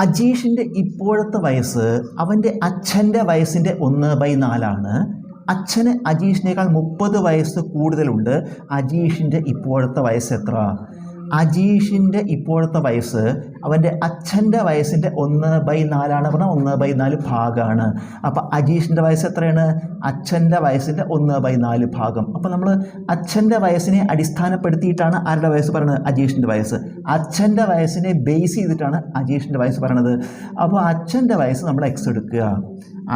അജീഷിൻ്റെ ഇപ്പോഴത്തെ വയസ്സ് അവൻ്റെ അച്ഛൻ്റെ വയസ്സിൻ്റെ 1/4 അച്ഛന് അജീഷിനേക്കാൾ 30 വയസ്സ് കൂടുതലുണ്ട്. അജീഷിൻ്റെ ഇപ്പോഴത്തെ വയസ്സ് എത്ര? അജീഷിൻ്റെ ഇപ്പോഴത്തെ വയസ്സ് അവൻ്റെ അച്ഛൻ്റെ വയസ്സിൻ്റെ 1/4 പറഞ്ഞാൽ 1/4 ഭാഗമാണ്. അപ്പോൾ അജീഷിൻ്റെ വയസ്സ് എത്രയാണ്? അച്ഛൻ്റെ വയസ്സിൻ്റെ 1/4 ഭാഗം. അപ്പോൾ നമ്മൾ അച്ഛൻ്റെ വയസ്സിനെ അടിസ്ഥാനപ്പെടുത്തിയിട്ടാണ് ആരുടെ വയസ്സ് പറയുന്നത്? അജീഷിൻ്റെ വയസ്സ്. അച്ഛൻ്റെ വയസ്സിനെ ബേസ് ചെയ്തിട്ടാണ് അജീഷിൻ്റെ വയസ്സ് പറയണത്. അപ്പോൾ അച്ഛൻ്റെ വയസ്സ് നമ്മൾ എക്സ് എടുക്കുക.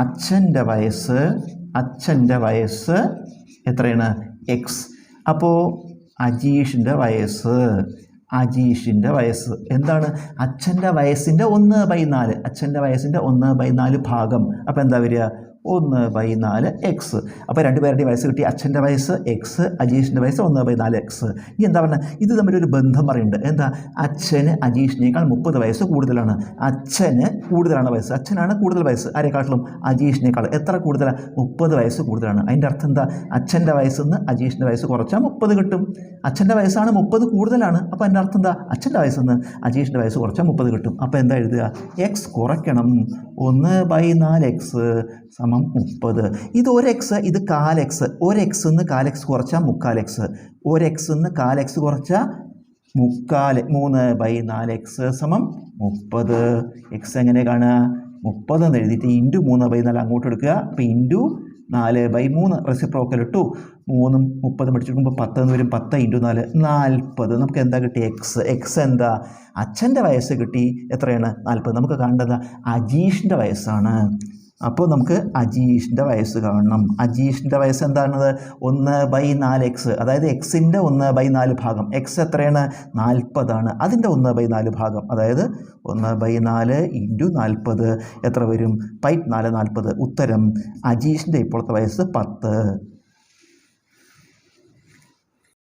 അച്ഛൻ്റെ വയസ്സ് എത്രയാണ്? എക്സ്. അപ്പോൾ അജീഷിൻ്റെ വയസ്സ് എന്താണ്? അച്ഛൻ്റെ വയസ്സിൻ്റെ 1/4. അച്ഛൻ്റെ വയസ്സിൻ്റെ 1/4 ഭാഗം. അപ്പോൾ എന്താ വരിക? 1/4 എക്സ്. അപ്പോൾ രണ്ടുപേരുടെയും വയസ്സ് കിട്ടി. അച്ഛൻ്റെ വയസ്സ് എക്സ്, അജീഷിൻ്റെ വയസ്സ് 1/4 എക്സ്. ഇനി എന്താ പറഞ്ഞത്? ഇത് തമ്മിലൊരു ബന്ധം പറയുന്നുണ്ട്. എന്താ? അച്ഛന് അജീഷിനേക്കാൾ 30 വയസ്സ് കൂടുതലാണ്. അച്ഛന് കൂടുതലാണ് വയസ്സ്. അച്ഛനാണ് കൂടുതൽ വയസ്സ്. ആരെക്കാട്ടിലും? അജീഷിനേക്കാൾ. എത്ര കൂടുതലാണ്? 30 വയസ്സ് കൂടുതലാണ്. അതിൻ്റെ അർത്ഥം എന്താ? അച്ഛൻ്റെ വയസ്സിൽ നിന്ന് അജീഷിൻ്റെ വയസ്സ് കുറച്ചാൽ 30 കിട്ടും. അച്ഛൻ്റെ വയസ്സാണ് 30 കൂടുതലാണ്. അപ്പോൾ അതിൻ്റെ അർത്ഥം എന്താ? അച്ഛൻ്റെ വയസ്സിൽ നിന്ന് അജീഷിൻ്റെ വയസ്സ് കുറച്ചാൽ 30 കിട്ടും. അപ്പോൾ എന്താ എഴുതുക? എക്സ് കുറയ്ക്കണം. 1/4 എക്സ് = 30. ഇത് 1 എക്സ്, ഇത് 1/4 എക്സ്. 1 എക്സ് നിന്ന് 1/4 എക്സ് കുറച്ചാൽ 3/4 എക്സ്. 1 എക്സ് നിന്ന് 1/4 എക്സ് കുറച്ചാൽ 3/4 എക്സ് = 30. എക്സ് എങ്ങനെ കാണുക? 30 എന്ന് എഴുതിയിട്ട് ഇൻറ്റു 3/4 അങ്ങോട്ട് എടുക്കുക. അപ്പോൾ ഇൻറ്റു 4/3 റെസിപ്രോക്കൽ ഇട്ടു. 3ഉം 30 പഠിച്ചെടുക്കുമ്പോൾ 10 എന്ന് വരും. 10 × 4 40. നമുക്ക് എന്താ കിട്ടി? എക്സ് എന്താ? അച്ഛൻ്റെ വയസ്സ് കിട്ടി. എത്രയാണ്? 40. നമുക്ക് കാണേണ്ടത് അജീഷിൻ്റെ വയസ്സാണ്. അപ്പോൾ നമുക്ക് അജീഷിൻ്റെ വയസ്സ് കാണണം. അജീഷിൻ്റെ വയസ്സ് എന്താണത്? 1/4 എക്സ്. അതായത് എക്സിൻ്റെ 1/4 ഭാഗം. എക്സ് എത്രയാണ്? 40 അതിൻ്റെ 1/4 ഭാഗം. അതായത് 1/4 × 40 എത്ര വരും? 4 40. ഉത്തരം അജീഷിൻ്റെ ഇപ്പോഴത്തെ വയസ്സ് 10.